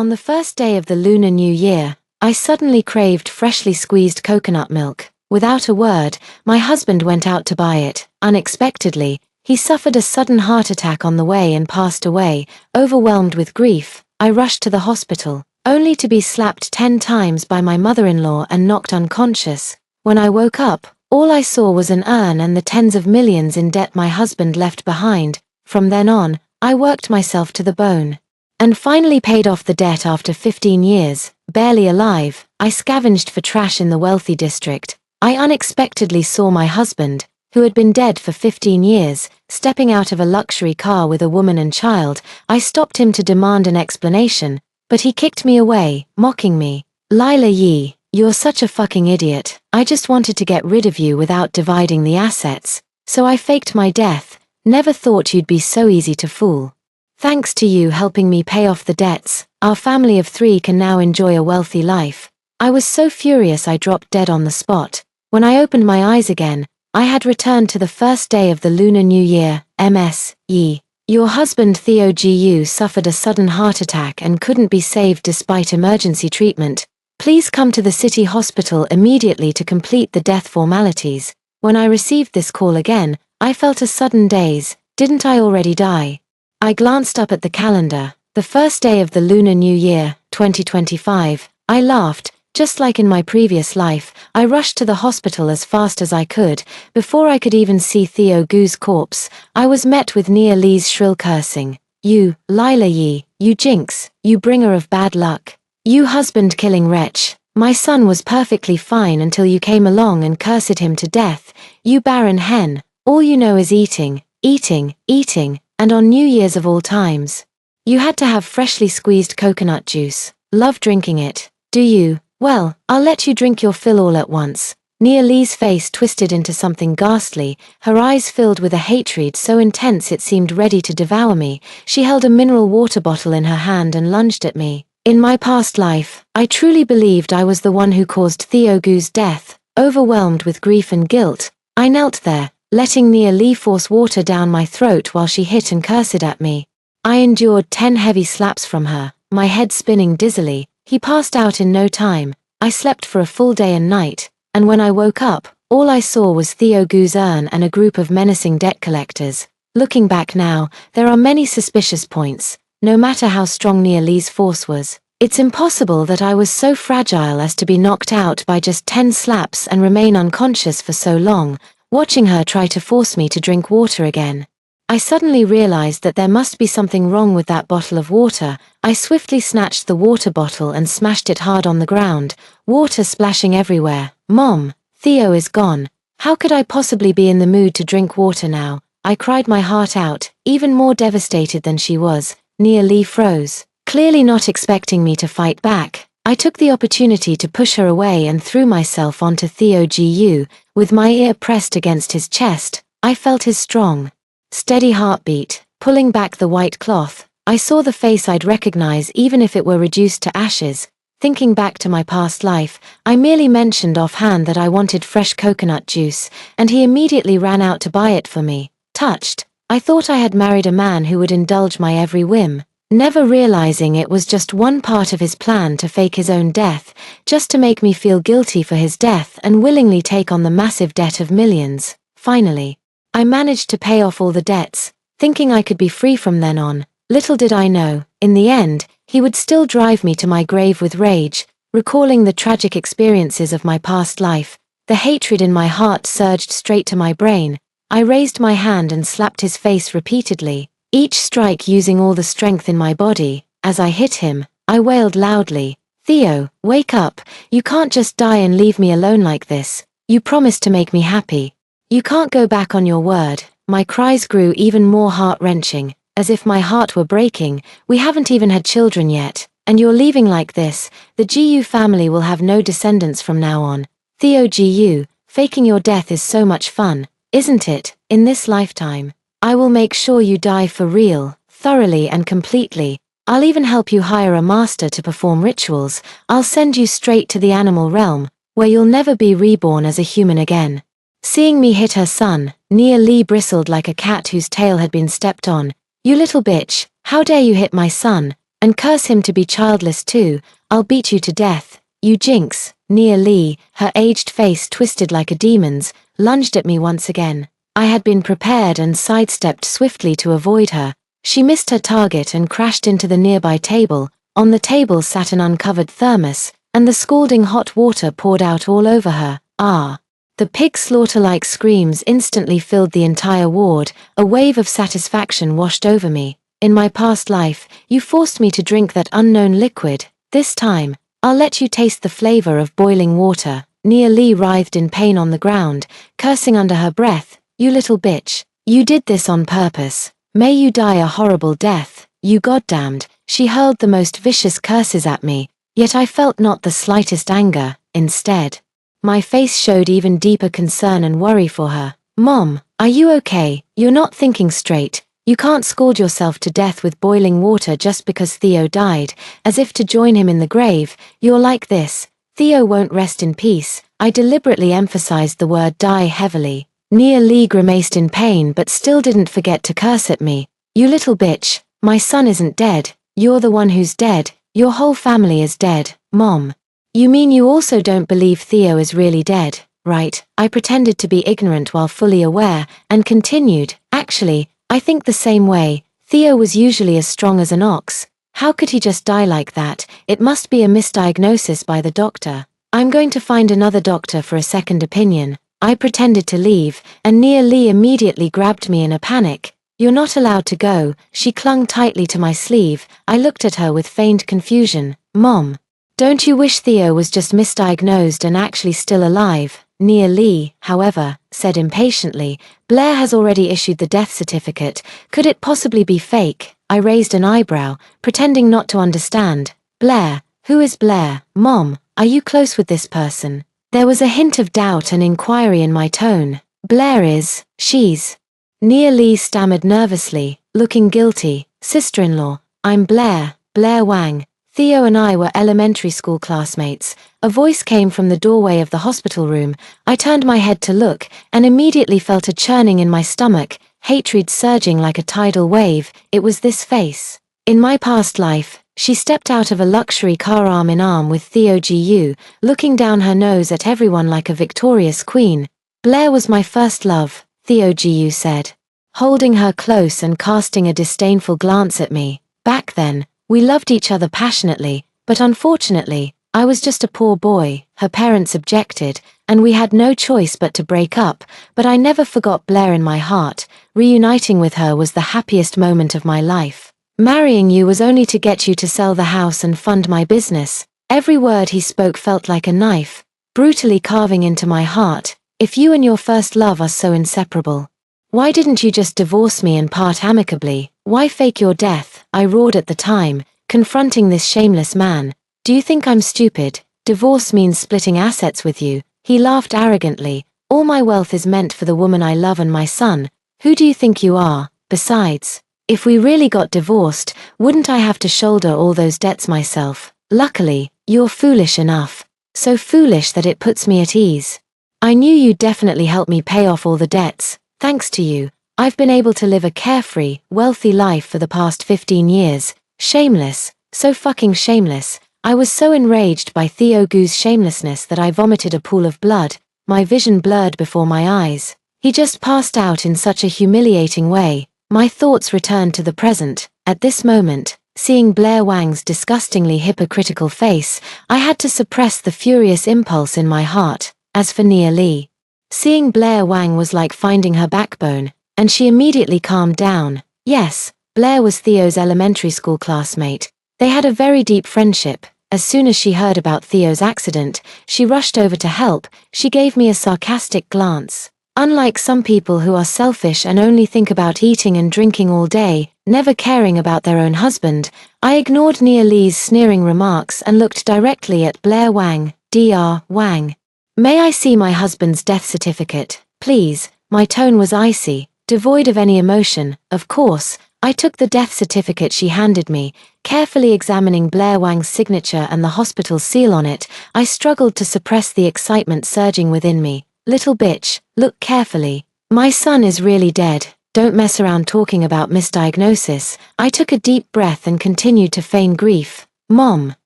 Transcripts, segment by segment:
On the first day of the Lunar New Year, I suddenly craved freshly squeezed coconut milk. Without a word, my husband went out to buy it. Unexpectedly, he suffered a sudden heart attack on the way and passed away. Overwhelmed with grief, I rushed to the hospital, only to be slapped 10 times by my mother-in-law and knocked unconscious. When I woke up, all I saw was an urn and the tens of millions in debt my husband left behind. From then on, I worked myself to the bone. And finally paid off the debt after 15 years. Barely alive, I scavenged for trash in the wealthy district. I unexpectedly saw my husband, who had been dead for 15 years, stepping out of a luxury car with a woman and child. I stopped him to demand an explanation, but he kicked me away, mocking me. "Lila Yee, you're such a fucking idiot. I just wanted to get rid of you without dividing the assets, so I faked my death. Never thought you'd be so easy to fool. Thanks to you helping me pay off the debts, our family of 3 can now enjoy a wealthy life." I was so furious I dropped dead on the spot. When I opened my eyes again, I had returned to the first day of the Lunar New Year. Ms. Yee, your husband Theo Gu suffered a sudden heart attack and couldn't be saved despite emergency treatment. Please come to the city hospital immediately to complete the death formalities. When I received this call again, I felt a sudden daze. Didn't I already die? I glanced up at the calendar. The first day of the Lunar New Year, 2025. I laughed. Just like in my previous life, I rushed to the hospital as fast as I could. Before I could even see Theo Gu's corpse, I was met with Nia Lee's shrill cursing. "You, Lila Yee, you jinx, you bringer of bad luck. You husband-killing wretch. My son was perfectly fine until you came along and cursed him to death. You barren hen, all you know is eating, eating, eating. And on New Year's of all times. You had to have freshly squeezed coconut juice. Love drinking it, do you? Well, I'll let you drink your fill all at once." Nia Lee's face twisted into something ghastly, her eyes filled with a hatred so intense it seemed ready to devour me. She held a mineral water bottle in her hand and lunged at me. In my past life, I truly believed I was the one who caused Theo Gu's death. Overwhelmed with grief and guilt, I knelt there, letting Nia Lee force water down my throat while she hit and cursed at me. I endured 10 heavy slaps from her, my head spinning dizzily. He passed out in no time. I slept for a full day and night, and when I woke up, all I saw was Theo Gu's urn and a group of menacing debt collectors. Looking back now, there are many suspicious points. No matter how strong Nia Lee's force was, it's impossible that I was so fragile as to be knocked out by just 10 slaps and remain unconscious for so long. Watching her try to force me to drink water again, I suddenly realized that there must be something wrong with that bottle of water. I swiftly snatched the water bottle and smashed it hard on the ground, water splashing everywhere. "Mom, Theo is gone. How could I possibly be in the mood to drink water now?" I cried my heart out, even more devastated than she was. Nia Lee froze, clearly not expecting me to fight back. I took the opportunity to push her away and threw myself onto Theo Gu. With my ear pressed against his chest, I felt his strong, steady heartbeat. Pulling back the white cloth, I saw the face I'd recognize even if it were reduced to ashes. Thinking back to my past life, I merely mentioned offhand that I wanted fresh coconut juice, and he immediately ran out to buy it for me. Touched, I thought I had married a man who would indulge my every whim, never realizing it was just one part of his plan to fake his own death, just to make me feel guilty for his death and willingly take on the massive debt of millions. Finally, I managed to pay off all the debts, thinking I could be free from then on. Little did I know, in the end, he would still drive me to my grave with rage. Recalling the tragic experiences of my past life, the hatred in my heart surged straight to my brain. I raised my hand and slapped his face repeatedly, each strike using all the strength in my body. As I hit him, I wailed loudly, "Theo, wake up, you can't just die and leave me alone like this. You promised to make me happy. You can't go back on your word." My cries grew even more heart-wrenching, as if my heart were breaking. "We haven't even had children yet, and you're leaving like this. The Gu family will have no descendants from now on. Theo Gu, faking your death is so much fun, isn't it? In this lifetime, I will make sure you die for real, thoroughly and completely. I'll even help you hire a master to perform rituals. I'll send you straight to the animal realm, where you'll never be reborn as a human again." Seeing me hit her son, Nia Lee bristled like a cat whose tail had been stepped on. "You little bitch, how dare you hit my son? And curse him to be childless too. I'll beat you to death. You jinx. Nia Lee, her aged face twisted like a demon's, lunged at me once again. I had been prepared and sidestepped swiftly to avoid her. She missed her target and crashed into the nearby table. On the table sat an uncovered thermos, and the scalding hot water poured out all over her. Ah! The pig slaughter-like screams instantly filled the entire ward. A wave of satisfaction washed over me. In my past life, you forced me to drink that unknown liquid. This time, I'll let you taste the flavor of boiling water. Nia Lee writhed in pain on the ground, cursing under her breath. You little bitch. You did this on purpose. May you die a horrible death. You goddamned. She hurled the most vicious curses at me, yet I felt not the slightest anger. Instead, my face showed even deeper concern and worry for her. Mom, are you okay? You're not thinking straight. You can't scald yourself to death with boiling water just because Theo died, as if to join him in the grave. You're like this. Theo won't rest in peace. I deliberately emphasized the word die heavily. Nia Lee grimaced in pain but still didn't forget to curse at me. You little bitch. My son isn't dead. You're the one who's dead. Your whole family is dead, Mom. You mean you also don't believe Theo is really dead, right? I pretended to be ignorant while fully aware, and continued, actually, I think the same way. Theo was usually as strong as an ox. How could he just die like that? It must be a misdiagnosis by the doctor. I'm going to find another doctor for a second opinion. I pretended to leave, and Nia Lee immediately grabbed me in a panic. You're not allowed to go. She clung tightly to my sleeve. I looked at her with feigned confusion. Mom, don't you wish Theo was just misdiagnosed and actually still alive? Nia Lee, however, said impatiently, Blair has already issued the death certificate. Could it possibly be fake? I raised an eyebrow, pretending not to understand. Blair? Who is Blair? Mom, are you close with this person? There was a hint of doubt and inquiry in my tone. Blair is, she's. Nia Lee stammered nervously, looking guilty. Sister-in-law, I'm Blair, Blair Wang. Theo and I were elementary school classmates. A voice came from the doorway of the hospital room. I turned my head to look, and immediately felt a churning in my stomach, hatred surging like a tidal wave. It was this face. In my past life, she stepped out of a luxury car arm in arm with Theo Gu, looking down her nose at everyone like a victorious queen. Blair was my first love, Theo Gu said, holding her close and casting a disdainful glance at me. Back then, we loved each other passionately, but unfortunately, I was just a poor boy. Her parents objected, and we had no choice but to break up, but I never forgot Blair in my heart. Reuniting with her was the happiest moment of my life. Marrying you was only to get you to sell the house and fund my business. Every word he spoke felt like a knife, brutally carving into my heart. If you and your first love are so inseparable, why didn't you just divorce me and part amicably? Why fake your death? I roared at the time, confronting this shameless man. Do you think I'm stupid? Divorce means splitting assets with you. He laughed arrogantly. All my wealth is meant for the woman I love and my son. Who do you think you are? Besides, if we really got divorced, wouldn't I have to shoulder all those debts myself? Luckily, you're foolish enough. So foolish that it puts me at ease. I knew you'd definitely help me pay off all the debts. Thanks to you, I've been able to live a carefree, wealthy life for the past 15 years. Shameless, so fucking shameless. I was so enraged by Theo Gu's shamelessness that I vomited a pool of blood. My vision blurred before my eyes. He just passed out in such a humiliating way. My thoughts returned to the present. At this moment, seeing Blair Wang's disgustingly hypocritical face, I had to suppress the furious impulse in my heart. As for Nia Lee, seeing Blair Wang was like finding her backbone, and she immediately calmed down. Yes, Blair was Theo's elementary school classmate. They had a very deep friendship. As soon as she heard about Theo's accident, she rushed over to help. She gave me a sarcastic glance. Unlike some people who are selfish and only think about eating and drinking all day, never caring about their own husband, I ignored Nia Lee's sneering remarks and looked directly at Blair Wang. Dr. Wang. May I see my husband's death certificate, please? My tone was icy, devoid of any emotion. Of course, I took the death certificate she handed me, carefully examining Blair Wang's signature and the hospital seal on it. I struggled to suppress the excitement surging within me. Little bitch, look carefully. My son is really dead. Don't mess around talking about misdiagnosis. I took a deep breath and continued to feign grief. Mom,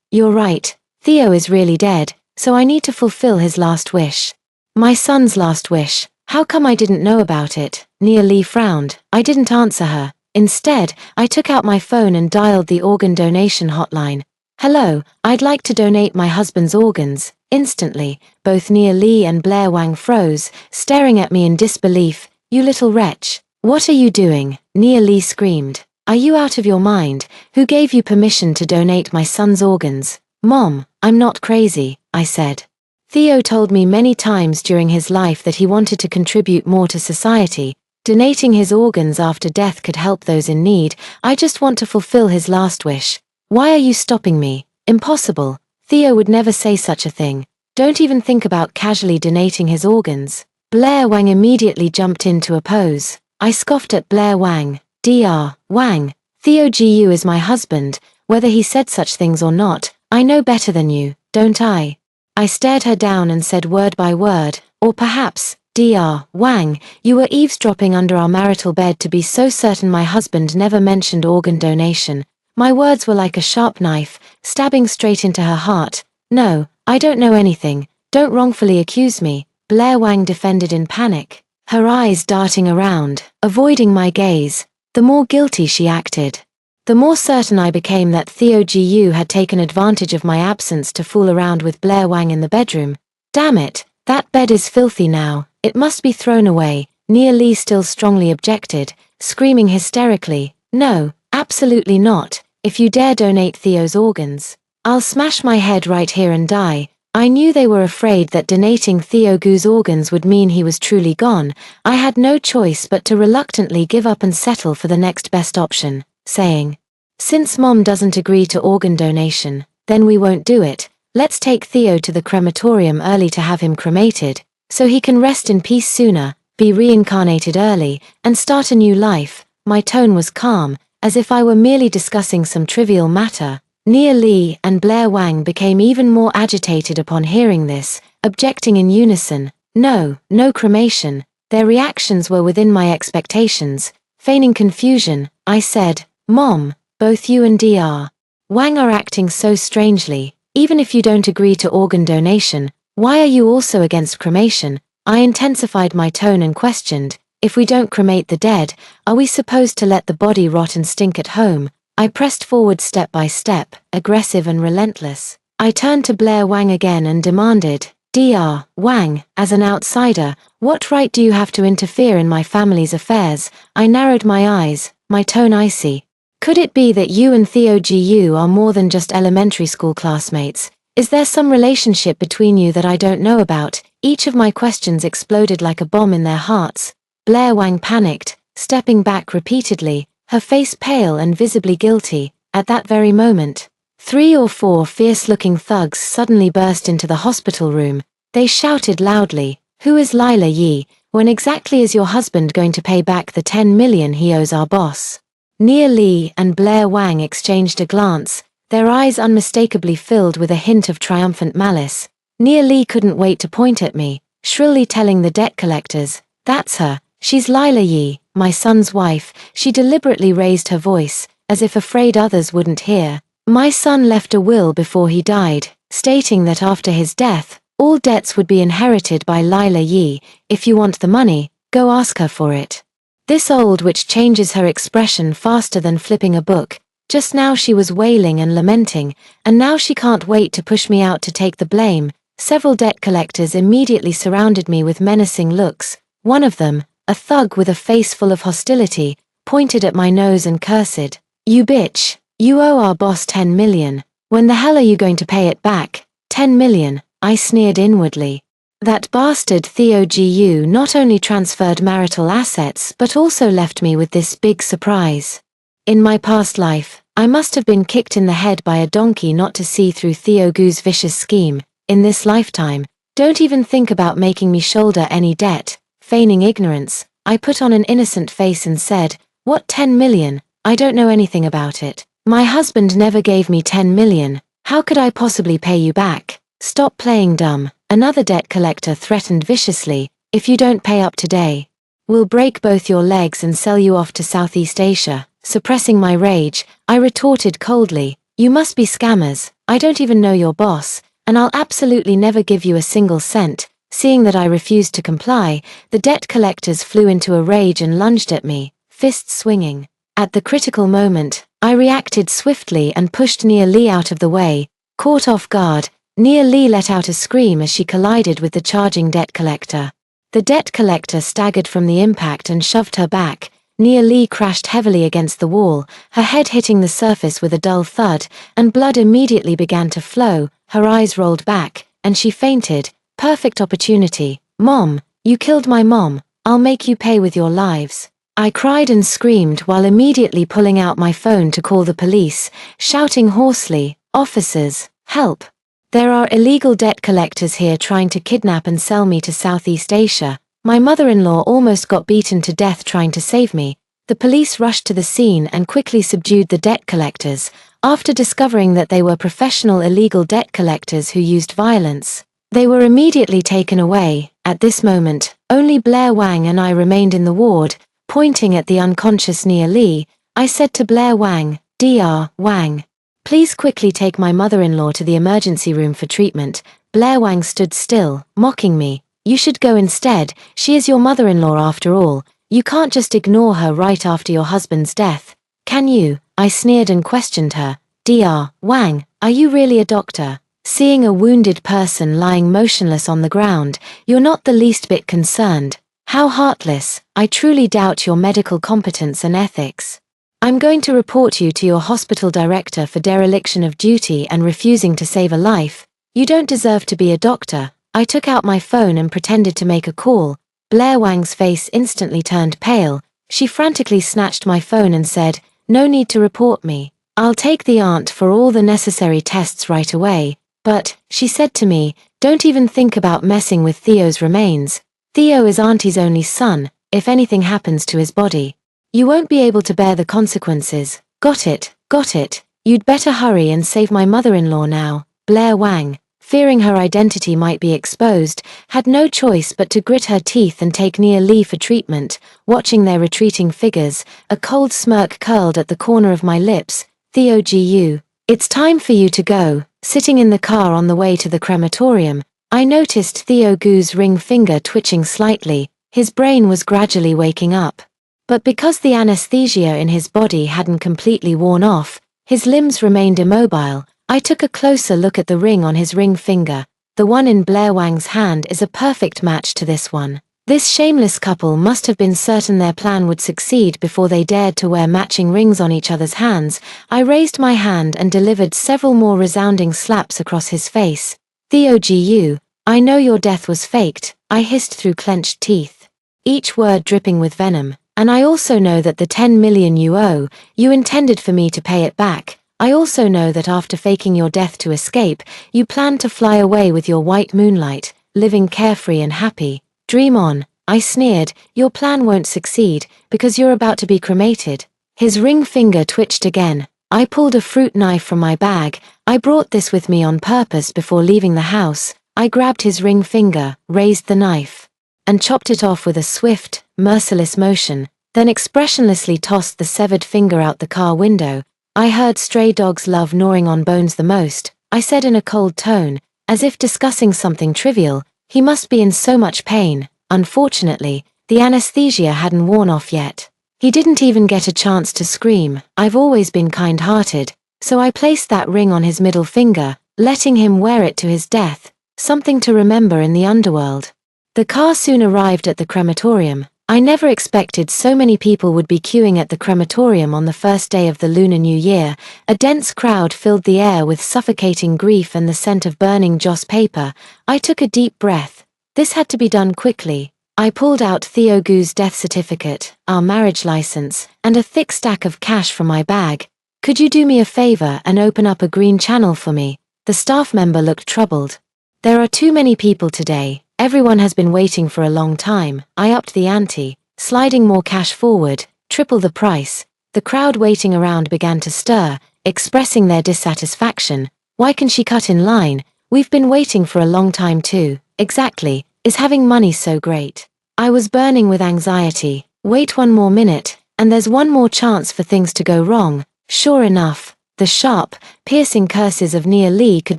you're right. Theo is really dead, so I need to fulfill his last wish. My son's last wish. How come I didn't know about it? Nia Lee frowned. I didn't answer her. Instead, I took out my phone and dialed the organ donation hotline. Hello, I'd like to donate my husband's organs. Instantly, both Nia Lee and Blair Wang froze, staring at me in disbelief. You little wretch. What are you doing? Nia Lee screamed. Are you out of your mind? Who gave you permission to donate my son's organs? Mom, I'm not crazy, I said. Theo told me many times during his life that he wanted to contribute more to society. Donating his organs after death could help those in need. I just want to fulfill his last wish. Why are you stopping me? Impossible. Theo would never say such a thing. Don't even think about casually donating his organs. Blair Wang immediately jumped in to oppose. I scoffed at Blair Wang. Dr. Wang, Theo Gu is my husband. Whether he said such things or not, I know better than you, don't I? I stared her down and said word by word, or perhaps, Dr. Wang, you were eavesdropping under our marital bed to be so certain my husband never mentioned organ donation. My words were like a sharp knife, stabbing straight into her heart. No, I don't know anything. Don't wrongfully accuse me, Blair Wang defended in panic, her eyes darting around, avoiding my gaze. The more guilty she acted, the more certain I became that Theo Gu had taken advantage of my absence to fool around with Blair Wang in the bedroom. Damn it, that bed is filthy now. It must be thrown away. Nia Lee still strongly objected, screaming hysterically, no, absolutely not. If you dare donate Theo's organs, I'll smash my head right here and die. I knew they were afraid that donating Theo Gu's organs would mean he was truly gone. I had no choice but to reluctantly give up and settle for the next best option, saying, since Mom doesn't agree to organ donation, then we won't do it. Let's take Theo to the crematorium early to have him cremated, so he can rest in peace sooner, be reincarnated early, and start a new life. My tone was calm, as if I were merely discussing some trivial matter. Nia Lee and Blair Wang became even more agitated upon hearing this, objecting in unison. No, no cremation. Their reactions were within my expectations. Feigning confusion, I said, Mom, both you and Dr. Wang are acting so strangely. Even if you don't agree to organ donation, why are you also against cremation? I intensified my tone and questioned, if we don't cremate the dead, are we supposed to let the body rot and stink at home? I pressed forward step by step, aggressive and relentless. I turned to Blair Wang again and demanded, Dr. Wang, as an outsider, what right do you have to interfere in my family's affairs? I narrowed my eyes, my tone icy. Could it be that you and Theo Gu are more than just elementary school classmates? Is there some relationship between you that I don't know about? Each of my questions exploded like a bomb in their hearts. Blair Wang panicked, stepping back repeatedly, her face pale and visibly guilty. At that very moment, 3 or 4 fierce-looking thugs suddenly burst into the hospital room. They shouted loudly, who is Lila Yi? When exactly is your husband going to pay back the 10 million he owes our boss? Nia Lee and Blair Wang exchanged a glance, their eyes unmistakably filled with a hint of triumphant malice. Nia Lee couldn't wait to point at me, shrilly telling the debt collectors, that's her, she's Lila Yi, my son's wife. She deliberately raised her voice, as if afraid others wouldn't hear. My son left a will before he died, stating that after his death, all debts would be inherited by Lila Yi. If you want the money, go ask her for it. This old witch changes her expression faster than flipping a book. Just now she was wailing and lamenting, and now she can't wait to push me out to take the blame. Several debt collectors immediately surrounded me with menacing looks. One of them, a thug with a face full of hostility, pointed at my nose and cursed, you bitch, you owe our boss 10 million. When the hell are you going to pay it back? 10 million, I sneered inwardly. That bastard Theo Gu not only transferred marital assets but also left me with this big surprise. In my past life, I must have been kicked in the head by a donkey not to see through Theo Gu's vicious scheme. In this lifetime, don't even think about making me shoulder any debt. Feigning ignorance, I put on an innocent face and said, what 10 million? I don't know anything about it. My husband never gave me 10 million. How could I possibly pay you back? Stop playing dumb. Another debt collector threatened viciously, if you don't pay up today, We'll break both your legs and sell you off to Southeast Asia." Suppressing my rage, I retorted coldly, "You must be scammers. I don't even know your boss, and I'll absolutely never give you a single cent." Seeing that I refused to comply, the debt collectors flew into a rage and lunged at me, fists swinging. At the critical moment, I reacted swiftly and pushed Nia Lee out of the way. Caught off guard, Nia Lee let out a scream as she collided with the charging debt collector. The debt collector staggered from the impact and shoved her back. Nia Lee crashed heavily against the wall, her head hitting the surface with a dull thud, and blood immediately began to flow. Her eyes rolled back, and she fainted. Perfect opportunity. "Mom, you killed my mom. I'll make you pay with your lives." I cried and screamed while immediately pulling out my phone to call the police, shouting hoarsely, "Officers, help. There are illegal debt collectors here trying to kidnap and sell me to Southeast Asia." My mother-in-law almost got beaten to death trying to save me. The police rushed to the scene and quickly subdued the debt collectors, after discovering that they were professional illegal debt collectors who used violence. They were immediately taken away. At this moment, only Blair Wang and I remained in the ward. Pointing at the unconscious Nia Lee, I said to Blair Wang, "Dr. Wang, please quickly take my mother-in-law to the emergency room for treatment." Blair Wang stood still, mocking me. "You should go instead. She is your mother-in-law after all. You can't just ignore her right after your husband's death, can you?" I sneered and questioned her. "Dr. Wang, are you really a doctor? Seeing a wounded person lying motionless on the ground, you're not the least bit concerned. How heartless. I truly doubt your medical competence and ethics. I'm going to report you to your hospital director for dereliction of duty and refusing to save a life. You don't deserve to be a doctor." I took out my phone and pretended to make a call. Blair Wang's face instantly turned pale. She frantically snatched my phone and said, "No need to report me. I'll take the aunt for all the necessary tests right away." "But," she said to me, "don't even think about messing with Theo's remains. Theo is Auntie's only son. If anything happens to his body, you won't be able to bear the consequences." Got it, got it. You'd better hurry and save my mother-in-law now." Blair Wang, fearing her identity might be exposed, had no choice but to grit her teeth and take Nia Lee for treatment. Watching their retreating figures, a cold smirk curled at the corner of my lips. "Theo Gu, it's time for you to go." Sitting in the car on the way to the crematorium, I noticed Theo Gu's ring finger twitching slightly. His brain was gradually waking up. But because the anesthesia in his body hadn't completely worn off, his limbs remained immobile. I took a closer look at the ring on his ring finger. The one in Blair Wang's hand is a perfect match to this one. This shameless couple must have been certain their plan would succeed before they dared to wear matching rings on each other's hands. I raised my hand and delivered several more resounding slaps across his face. "Theo Gu, I know your death was faked," I hissed through clenched teeth, each word dripping with venom. "And I also know that the 10 million you owe, you intended for me to pay it back. I also know that after faking your death to escape, you planned to fly away with your white moonlight, living carefree and happy. Dream on," I sneered. "Your plan won't succeed, because you're about to be cremated." His ring finger twitched again. I pulled a fruit knife from my bag. I brought this with me on purpose before leaving the house. I grabbed his ring finger, raised the knife, and chopped it off with a swift, merciless motion, then expressionlessly tossed the severed finger out the car window. "I heard stray dogs love gnawing on bones the most," I said in a cold tone, as if discussing something trivial. "He must be in so much pain." Unfortunately, the anesthesia hadn't worn off yet. He didn't even get a chance to scream. I've always been kind-hearted, so I placed that ring on his middle finger, letting him wear it to his death, something to remember in the underworld. The car soon arrived at the crematorium. I never expected so many people would be queuing at the crematorium on the first day of the Lunar New Year. A dense crowd filled the air with suffocating grief and the scent of burning joss paper. I took a deep breath. This had to be done quickly. I pulled out Theo Gu's death certificate, our marriage license, and a thick stack of cash from my bag. "Could you do me a favor and open up a green channel for me?" The staff member looked troubled. "There are too many people today. Everyone has been waiting for a long time." I upped the ante, sliding more cash forward, triple the price. The crowd waiting around began to stir, expressing their dissatisfaction. "Why can she cut in line? We've been waiting for a long time too." "Exactly. Is having money so great?" I was burning with anxiety. Wait one more minute, and there's one more chance for things to go wrong. Sure enough, the sharp, piercing curses of Nia Lee could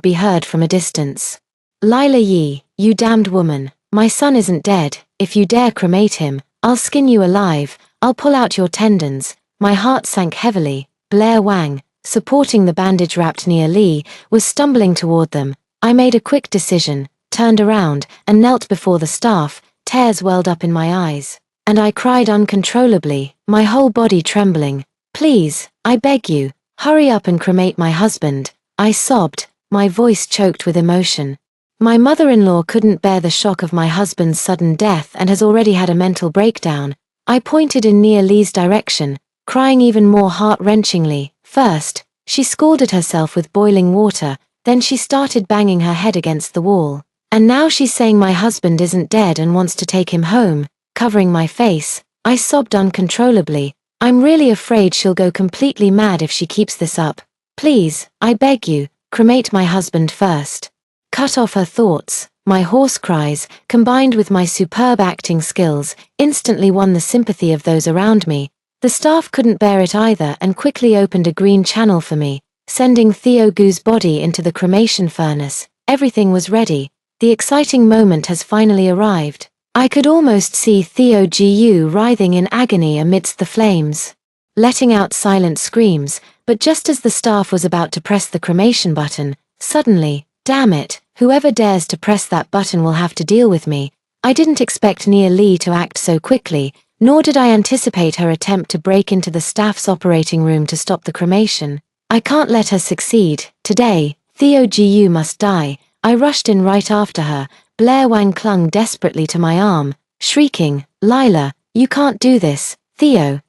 be heard from a distance. Lila Yi, you damned woman, my son isn't dead. If you dare cremate him, I'll skin you alive, I'll pull out your tendons. My heart sank heavily. Blair Wang, supporting the bandage-wrapped Nia Lee, was stumbling toward them. I made a quick decision, turned around, and knelt before the staff. Tears welled up in my eyes, and I cried uncontrollably, my whole body trembling. Please, I beg you, hurry up and cremate my husband. I sobbed, my voice choked with emotion. My mother-in-law couldn't bear the shock of my husband's sudden death and has already had a mental breakdown. I pointed in Nia Lee's direction, crying even more heart-wrenchingly. First, she scalded herself with boiling water, then she started banging her head against the wall. And now she's saying my husband isn't dead and wants to take him home. Covering my face, I sobbed uncontrollably. I'm really afraid she'll go completely mad if she keeps this up. Please, I beg you, cremate my husband first. Cut off her thoughts. My hoarse cries, combined with my superb acting skills, instantly won the sympathy of those around me. The staff couldn't bear it either and quickly opened a green channel for me, sending Theo Gu's body into the cremation furnace. Everything was ready. The exciting moment has finally arrived. I could almost see Theo Gu writhing in agony amidst the flames, letting out silent screams, but just as the staff was about to press the cremation button, suddenly, damn it, whoever dares to press that button will have to deal with me. I didn't expect Nia Lee to act so quickly, nor did I anticipate her attempt to break into the staff's operating room to stop the cremation. I can't let her succeed. Today, Theo Gu must die. I rushed in right after her. Blair Wang clung desperately to my arm, shrieking, Lila, you can't do this, Theo,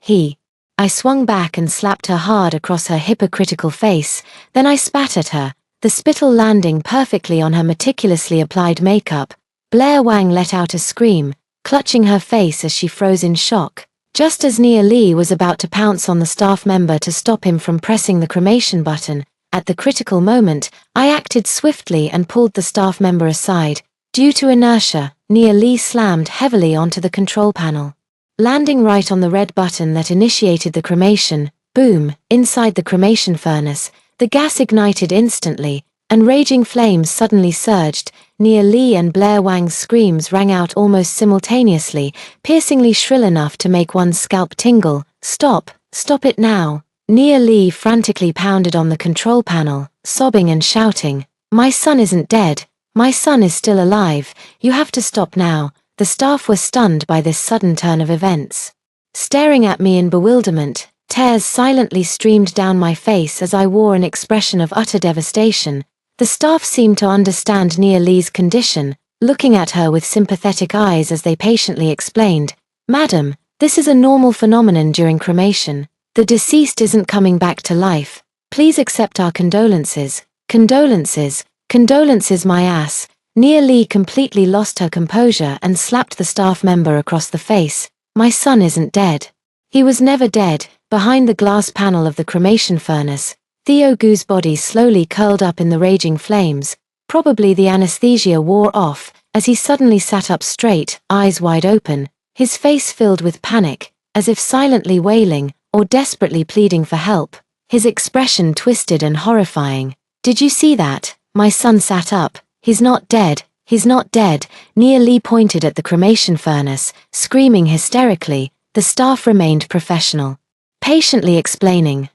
I swung back and slapped her hard across her hypocritical face, then I spat at her, the spittle landing perfectly on her meticulously applied makeup. Blair Wang let out a scream, clutching her face as she froze in shock. Just as Nia Lee was about to pounce on the staff member to stop him from pressing the cremation button, at the critical moment, I acted swiftly and pulled the staff member aside. Due to inertia, Nia Lee slammed heavily onto the control panel, landing right on the red button that initiated the cremation. Boom! Inside the cremation furnace, the gas ignited instantly, and raging flames suddenly surged. Nia Lee and Blair Wang's screams rang out almost simultaneously, piercingly shrill enough to make one's scalp tingle. Stop! Stop it now! Nia Lee frantically pounded on the control panel, sobbing and shouting, My son isn't dead. My son is still alive. You have to stop now. The staff were stunned by this sudden turn of events. Staring at me in bewilderment, tears silently streamed down my face as I wore an expression of utter devastation. The staff seemed to understand Nia Lee's condition, looking at her with sympathetic eyes as they patiently explained, Madam, this is a normal phenomenon during cremation. The deceased isn't coming back to life. Please accept our condolences. Condolences. Condolences my ass. Nia Lee completely lost her composure and slapped the staff member across the face. My son isn't dead. He was never dead. Behind the glass panel of the cremation furnace, Theo Gu's body slowly curled up in the raging flames. Probably the anesthesia wore off, as he suddenly sat up straight, eyes wide open, his face filled with panic, as if silently wailing, or desperately pleading for help. His expression twisted and horrifying. Did you see that? My son sat up. He's not dead. He's not dead. Nia Lee pointed at the cremation furnace, screaming hysterically. The staff remained professional, patiently explaining,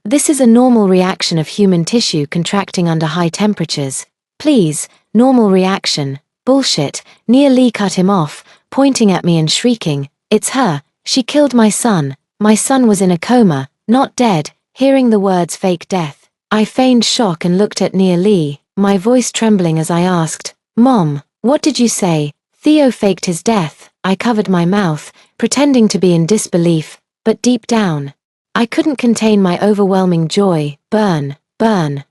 this is a normal reaction of human tissue contracting under high temperatures. Please, normal reaction. Bullshit. Nia Lee cut him off, pointing at me and shrieking, It's her. She killed my son. My son was in a coma, not dead. Hearing the words fake death, I feigned shock and looked at Nia Lee, my voice trembling as I asked, Mom, what did you say? Theo faked his death. I covered my mouth, pretending to be in disbelief, but deep down, I couldn't contain my overwhelming joy. Burn,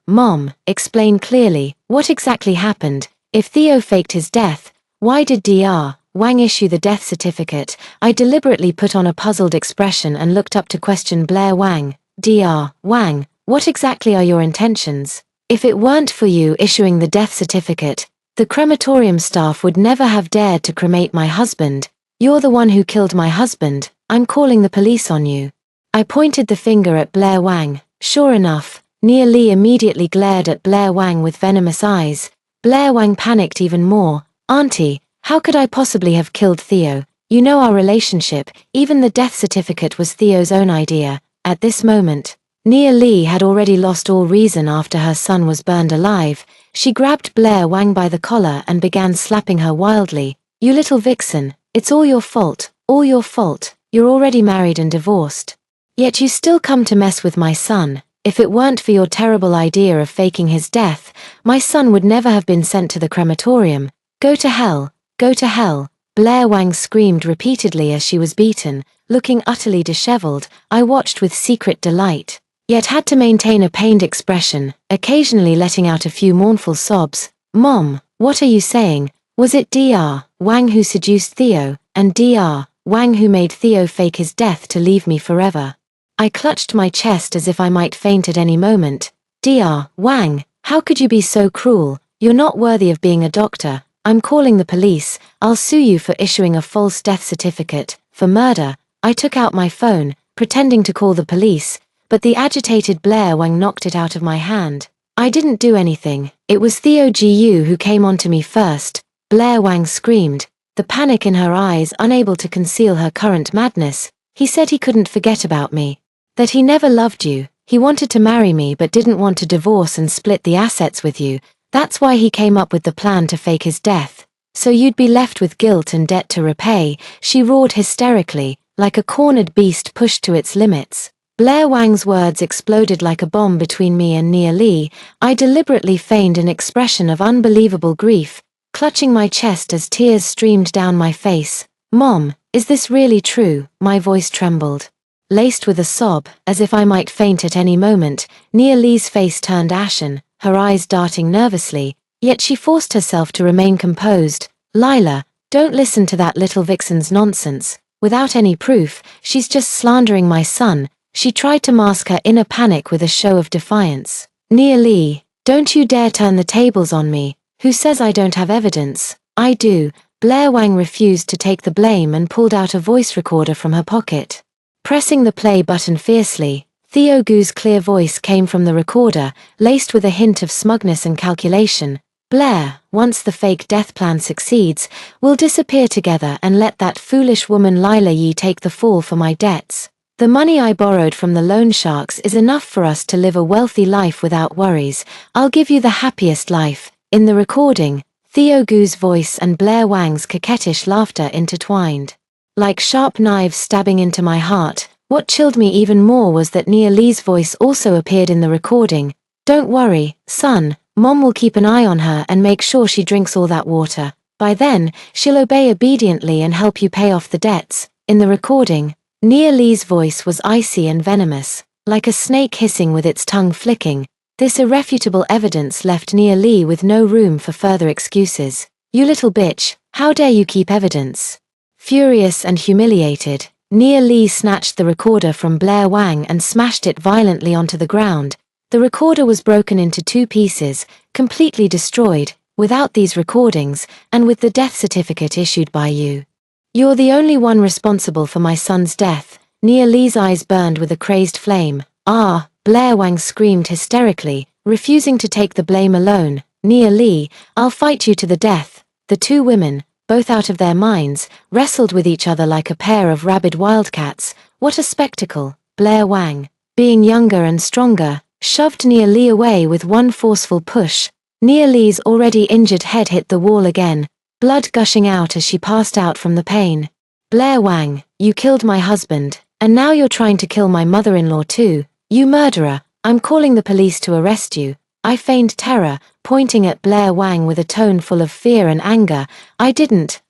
Mom, explain clearly, what exactly happened? If Theo faked his death, why did Dr. Wang issue the death certificate? I deliberately put on a puzzled expression and looked up to question Blair Wang. Dr. Wang, what exactly are your intentions? If it weren't for you issuing the death certificate, the crematorium staff would never have dared to cremate my husband. You're the one who killed my husband. I'm calling the police on you. I pointed the finger at Blair Wang. Sure enough, Nia Lee immediately glared at Blair Wang with venomous eyes. Blair Wang panicked even more. Auntie, how could I possibly have killed Theo? You know our relationship. Even the death certificate was Theo's own idea. At this moment, Nia Lee had already lost all reason after her son was burned alive. She grabbed Blair Wang by the collar and began slapping her wildly. You little vixen, it's all your fault, all your fault. You're already married and divorced. Yet you still come to mess with my son. If it weren't for your terrible idea of faking his death, my son would never have been sent to the crematorium. Go to hell, go to hell. Blair Wang screamed repeatedly as she was beaten. Looking utterly disheveled, I watched with secret delight, yet had to maintain a pained expression, occasionally letting out a few mournful sobs. Mom, what are you saying? Was it Dr. Wang who seduced Theo, and Dr. Wang who made Theo fake his death to leave me forever? I clutched my chest as if I might faint at any moment. Dr. Wang, how could you be so cruel? You're not worthy of being a doctor. I'm calling the police. I'll sue you for issuing a false death certificate, for murder. I took out my phone, pretending to call the police, but the agitated Blair Wang knocked it out of my hand. I didn't do anything. It was Theo Gu who came onto me first. Blair Wang screamed, the panic in her eyes unable to conceal her current madness. He said he couldn't forget about me. That he never loved you. He wanted to marry me but didn't want to divorce and split the assets with you. That's why he came up with the plan to fake his death. So you'd be left with guilt and debt to repay, she roared hysterically, like a cornered beast pushed to its limits. Blair Wang's words exploded like a bomb between me and Nia Lee. I deliberately feigned an expression of unbelievable grief, clutching my chest as tears streamed down my face. Mom, is this really true? My voice trembled. Laced with a sob, as if I might faint at any moment, Nia Lee's face turned ashen, her eyes darting nervously, yet she forced herself to remain composed. Lila, don't listen to that little vixen's nonsense. Without any proof, she's just slandering my son. She tried to mask her inner panic with a show of defiance. Nia Lee, don't you dare turn the tables on me. Who says I don't have evidence? I do. Blair Wang refused to take the blame and pulled out a voice recorder from her pocket. Pressing the play button fiercely, Theo Gu's clear voice came from the recorder, laced with a hint of smugness and calculation. Blair, once the fake death plan succeeds, we'll disappear together and let that foolish woman Lila Yi take the fall for my debts. The money I borrowed from the loan sharks is enough for us to live a wealthy life without worries. I'll give you the happiest life. In the recording, Theo Gu's voice and Blair Wang's coquettish laughter intertwined. Like sharp knives stabbing into my heart, what chilled me even more was that Nia Lee's voice also appeared in the recording. Don't worry, son, Mom will keep an eye on her and make sure she drinks all that water. By then, she'll obey obediently and help you pay off the debts. In the recording, Nia Lee's voice was icy and venomous, like a snake hissing with its tongue flicking. This irrefutable evidence left Nia Lee with no room for further excuses. You little bitch, how dare you keep evidence? Furious and humiliated, Nia Lee snatched the recorder from Blair Wang and smashed it violently onto the ground. The recorder was broken into 2 pieces, completely destroyed. Without these recordings, and with the death certificate issued by you, you're the only one responsible for my son's death. Nia Lee's eyes burned with a crazed flame. Ah, Blair Wang screamed hysterically, refusing to take the blame alone. Nia Lee, I'll fight you to the death. The 2 women, both out of their minds, wrestled with each other like a pair of rabid wildcats. What a spectacle! Blair Wang, being younger and stronger, shoved Nia Lee away with one forceful push. Nia Lee's already injured head hit the wall again, blood gushing out as she passed out from the pain. Blair Wang, you killed my husband, and now you're trying to kill my mother-in-law too. You murderer, I'm calling the police to arrest you. I feigned terror, pointing at Blair Wang with a tone full of fear and anger. I didn't.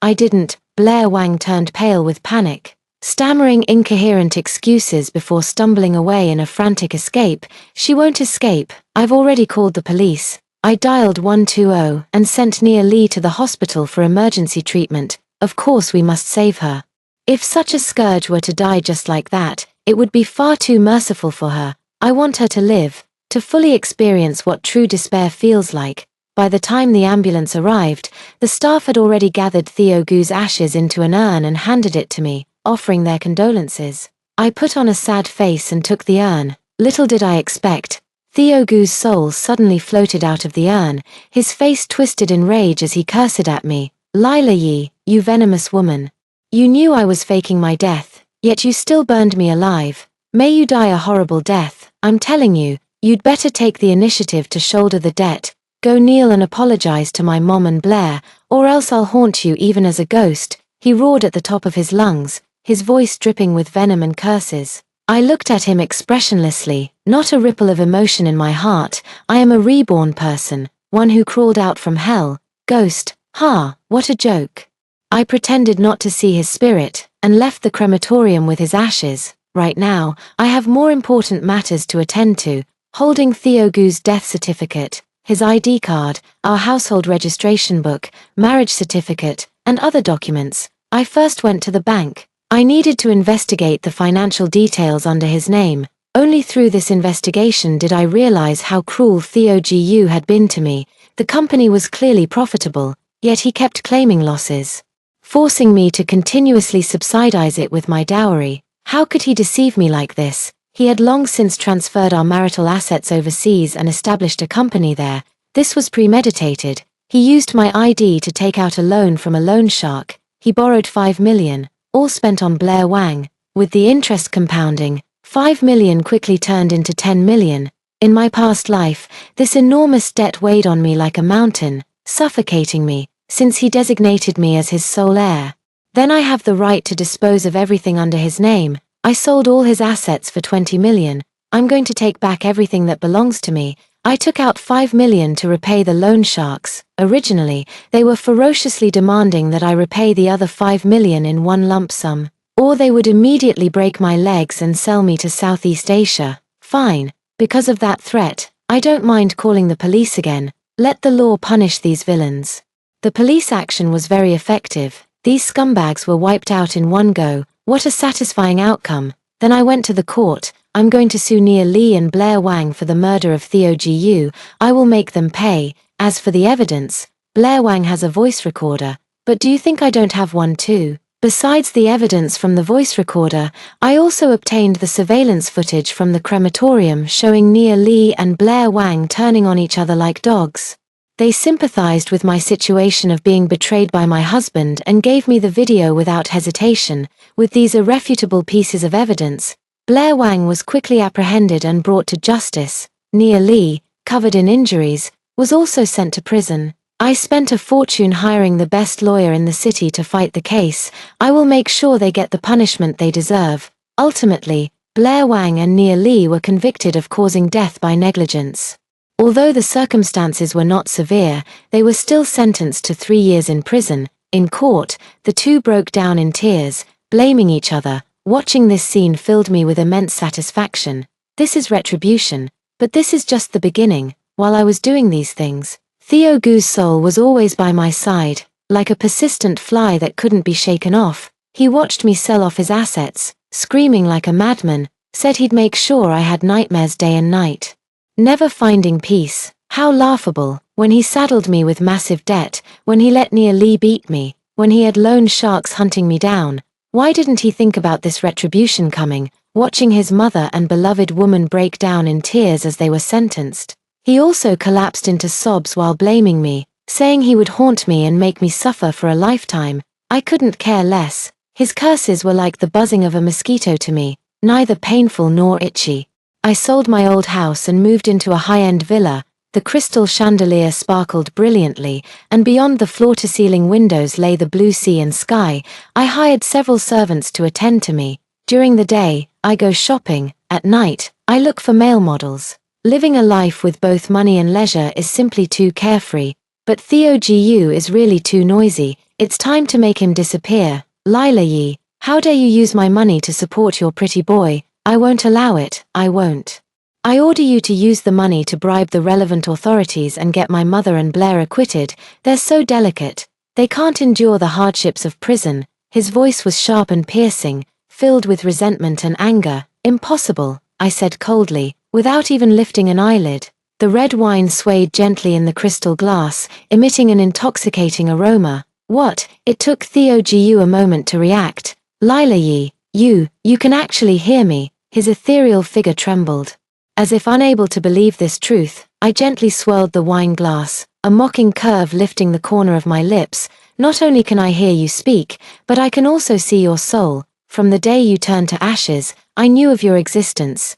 Blair Wang turned pale with panic, stammering incoherent excuses before stumbling away in a frantic escape. She won't escape. I've already called the police. I dialed 120 and sent Nia Lee to the hospital for emergency treatment. Of course we must save her. If such a scourge were to die just like that, it would be far too merciful for her. I want her to live, to fully experience what true despair feels like. By the time the ambulance arrived, the staff had already gathered Theo Gu's ashes into an urn and handed it to me, offering their condolences. I put on a sad face and took the urn. Little did I expect, Theo Gu's soul suddenly floated out of the urn, his face twisted in rage as he cursed at me. "Lila Yi, you venomous woman. You knew I was faking my death, yet you still burned me alive. May you die a horrible death. I'm telling you, you'd better take the initiative to shoulder the debt. Go kneel and apologize to my mom and Blair, or else I'll haunt you even as a ghost," he roared at the top of his lungs, his voice dripping with venom and curses. I looked at him expressionlessly, not a ripple of emotion in my heart. I am a reborn person, one who crawled out from hell. Ghost, ha, what a joke. I pretended not to see his spirit, and left the crematorium with his ashes. Right now, I have more important matters to attend to, holding Theo Gu's death certificate, his ID card, our household registration book, marriage certificate, and other documents. I first went to the bank. I needed to investigate the financial details under his name. Only through this investigation did I realize how cruel Theo Gu had been to me. The company was clearly profitable, yet he kept claiming losses, forcing me to continuously subsidize it with my dowry. How could he deceive me like this? He had long since transferred our marital assets overseas and established a company there. This was premeditated. He used my ID to take out a loan from a loan shark. He borrowed 5 million, all spent on Blair Wang. With the interest compounding, 5 million quickly turned into 10 million. In my past life, this enormous debt weighed on me like a mountain, suffocating me, since he designated me as his sole heir. Then I have the right to dispose of everything under his name. I sold all his assets for 20 million. I'm going to take back everything that belongs to me. I took out 5 million to repay the loan sharks. Originally, they were ferociously demanding that I repay the other 5 million in one lump sum, or they would immediately break my legs and sell me to Southeast Asia. Fine. Because of that threat, I don't mind calling the police again. Let the law punish these villains. The police action was very effective. These scumbags were wiped out in one go. What a satisfying outcome. Then I went to the court. I'm going to sue Nia Lee and Blair Wang for the murder of Theo Gu. I will make them pay. As for the evidence, Blair Wang has a voice recorder. But do you think I don't have one too? Besides the evidence from the voice recorder, I also obtained the surveillance footage from the crematorium showing Nia Lee and Blair Wang turning on each other like dogs. They sympathized with my situation of being betrayed by my husband and gave me the video without hesitation. With these irrefutable pieces of evidence, Blair Wang was quickly apprehended and brought to justice. Nia Lee, covered in injuries, was also sent to prison. I spent a fortune hiring the best lawyer in the city to fight the case. I will make sure they get the punishment they deserve. Ultimately, Blair Wang and Nia Lee were convicted of causing death by negligence. Although the circumstances were not severe, they were still sentenced to 3 years in prison. In court, the two broke down in tears, blaming each other. Watching this scene filled me with immense satisfaction. This is retribution, but this is just the beginning. While I was doing these things, Theo Gu's soul was always by my side, like a persistent fly that couldn't be shaken off. He watched me sell off his assets, screaming like a madman, said he'd make sure I had nightmares day and night. Never finding peace. How laughable, when he saddled me with massive debt, when he let Nia Lee beat me, when he had loan sharks hunting me down. Why didn't he think about this retribution coming, watching his mother and beloved woman break down in tears as they were sentenced? He also collapsed into sobs while blaming me, saying he would haunt me and make me suffer for a lifetime. I couldn't care less. His curses were like the buzzing of a mosquito to me, neither painful nor itchy. I sold my old house and moved into a high-end villa. The crystal chandelier sparkled brilliantly, and beyond the floor-to-ceiling windows lay the blue sea and sky. I hired several servants to attend to me. During the day, I go shopping. At night, I look for male models. Living a life with both money and leisure is simply too carefree. But Theo Gu is really too noisy. It's time to make him disappear. Lila Yi, how dare you use my money to support your pretty boy? I won't allow it. I won't. I order you to use the money to bribe the relevant authorities and get my mother and Blair acquitted. They're so delicate. They can't endure the hardships of prison. His voice was sharp and piercing, filled with resentment and anger. Impossible, I said coldly, without even lifting an eyelid. The red wine swayed gently in the crystal glass, emitting an intoxicating aroma. What? It took Theo Gu a moment to react. Lila Yi, you can actually hear me. His ethereal figure trembled. As if unable to believe this truth, I gently swirled the wine glass, a mocking curve lifting the corner of my lips. Not only can I hear you speak, but I can also see your soul. From the day you turned to ashes, I knew of your existence.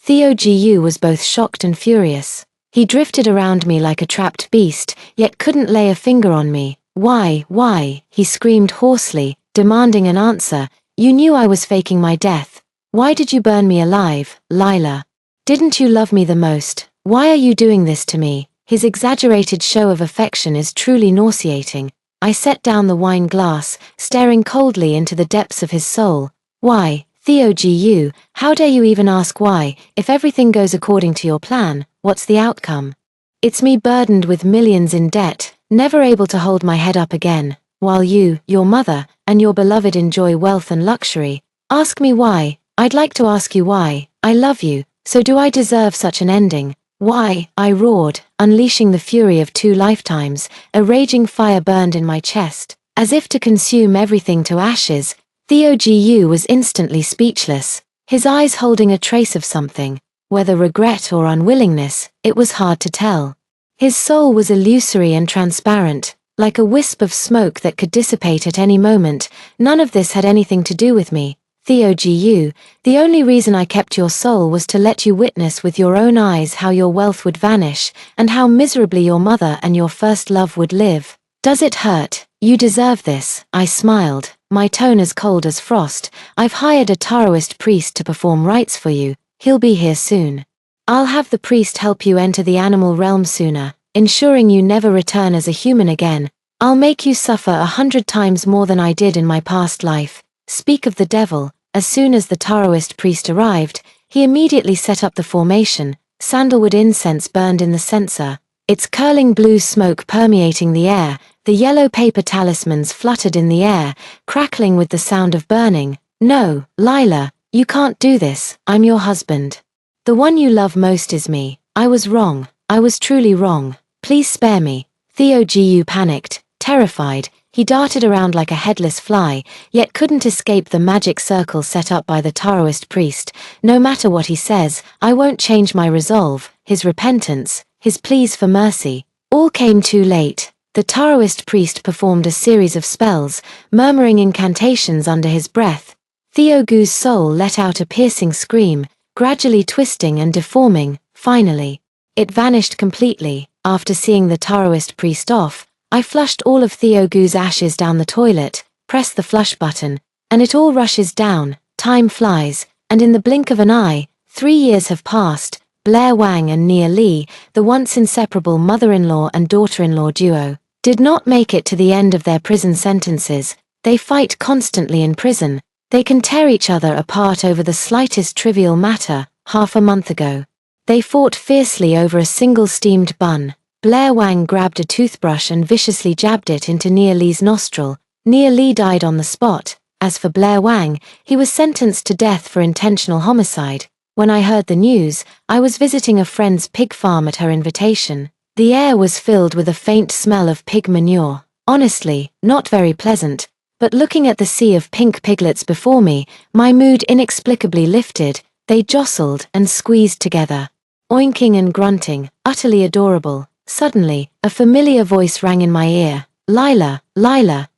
Theo Gu was both shocked and furious. He drifted around me like a trapped beast, yet couldn't lay a finger on me. Why? He screamed hoarsely, demanding an answer. You knew I was faking my death. Why did you burn me alive, Lila? Didn't you love me the most? Why are you doing this to me? His exaggerated show of affection is truly nauseating. I set down the wine glass, staring coldly into the depths of his soul. Why, Theo Gu, how dare you even ask why? If everything goes according to your plan, what's the outcome? It's me burdened with millions in debt, never able to hold my head up again, while you, your mother, and your beloved enjoy wealth and luxury. Ask me why. I'd like to ask you why. I love you, so do I deserve such an ending? Why? I roared, unleashing the fury of 2 lifetimes. A raging fire burned in my chest. As if to consume everything to ashes, Theo Gu was instantly speechless, his eyes holding a trace of something. Whether regret or unwillingness, it was hard to tell. His soul was illusory and transparent, like a wisp of smoke that could dissipate at any moment. None of this had anything to do with me. Theo Gu, the only reason I kept your soul was to let you witness with your own eyes how your wealth would vanish, and how miserably your mother and your first love would live. Does it hurt? You deserve this, I smiled, my tone as cold as frost. I've hired a Taoist priest to perform rites for you. He'll be here soon. I'll have the priest help you enter the animal realm sooner, ensuring you never return as a human again. I'll make you suffer 100 times more than I did in my past life. Speak of the devil. As soon as the Taoist priest arrived, he immediately set up the formation. Sandalwood incense burned in the censer, its curling blue smoke permeating the air. The yellow paper talismans fluttered in the air, crackling with the sound of burning. No, Lila, you can't do this. I'm your husband. The one you love most is me. I was wrong. I was truly wrong. Please spare me. Theo Gu panicked, terrified. He darted around like a headless fly, yet couldn't escape the magic circle set up by the Taoist priest. No matter what he says, I won't change my resolve. His repentance, his pleas for mercy, all came too late. The Taoist priest performed a series of spells, murmuring incantations under his breath. Theo Gu's soul let out a piercing scream, gradually twisting and deforming. Finally, it vanished completely. After seeing the Taoist priest off, I flushed all of Theo Gu's ashes down the toilet, pressed the flush button, and it all rushes down. Time flies, and in the blink of an eye, 3 years have passed. Blair Wang and Nia Li, the once inseparable mother-in-law and daughter-in-law duo, did not make it to the end of their prison sentences. They fight constantly in prison. They can tear each other apart over the slightest trivial matter. Half a month ago, they fought fiercely over a single steamed bun. Blair Wang grabbed a toothbrush and viciously jabbed it into Nia Li's nostril. Nia Li died on the spot. As for Blair Wang, he was sentenced to death for intentional homicide. When I heard the news, I was visiting a friend's pig farm at her invitation. The air was filled with a faint smell of pig manure. Honestly, not very pleasant. But looking at the sea of pink piglets before me, my mood inexplicably lifted. They jostled and squeezed together, oinking and grunting, utterly adorable. Suddenly, a familiar voice rang in my ear. Lila,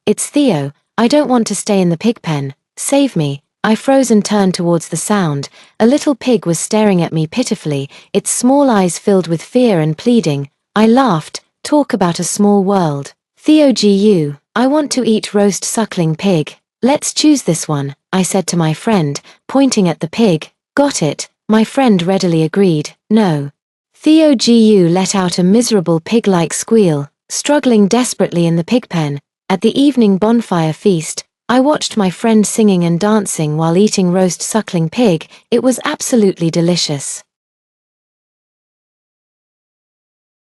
it's Theo. I don't want to stay in the pig pen. Save me. I froze and turned towards the sound. A little pig was staring at me pitifully, its small eyes filled with fear and pleading. I laughed. Talk about a small world. Theo Gu, I want to eat roast suckling pig. Let's choose this one, I said to my friend, pointing at the pig. Got it. My friend readily agreed. No. Theo Gu let out a miserable pig-like squeal, struggling desperately in the pig pen. At the evening bonfire feast, I watched my friend singing and dancing while eating roast suckling pig. It was absolutely delicious.